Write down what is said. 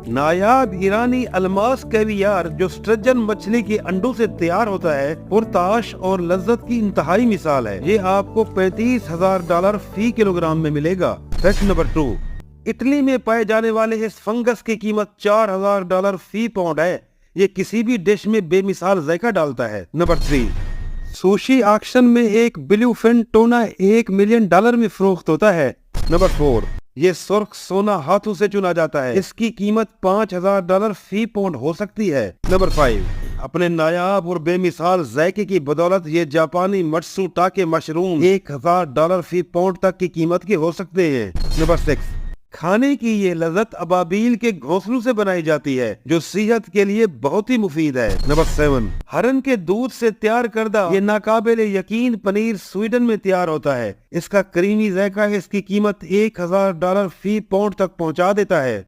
नायाब ईरानी Almas caviar जो स्ट्रजन मछली के अंडों से तैयार होता है, पुरताश और लज्जत की इंतहाई मिसाल है। ये आपको $35,000 फी किलोग्राम में मिलेगा। फैक्ट नंबर 2, इटली में पाए जाने वाले इस फंगस की कीमत $4,000 फी पाउंड है। ये किसी भी डिश में बेमिसाल जायका डालता है। नंबर 3, सुशी ऑक्शन में एक ब्लूफिन टोना $1 मिलियन में फरोख्त होता है। नंबर 4, ये सुर्ख सोना हाथों से चुना जाता है। इसकी कीमत $5,000 फी पाउंड हो सकती है। नंबर 5, अपने नायाब और बेमिसाल जायके की बदौलत ये जापानी मत्सुटाके मशरूम $1,000 फी पाउंड तक की कीमत के हो सकते हैं। नंबर 6, खाने की ये लज्जत अबाबील के घोंसलों से बनाई जाती है, जो सेहत के लिए बहुत ही मुफीद है। नंबर 7, हरन के दूध से तैयार करदा ये नाकाबिले यकीन पनीर स्वीडन में तैयार होता है। इसका क्रीमी जायका इसकी कीमत $1,000 फी पाउंड तक पहुंचा देता है।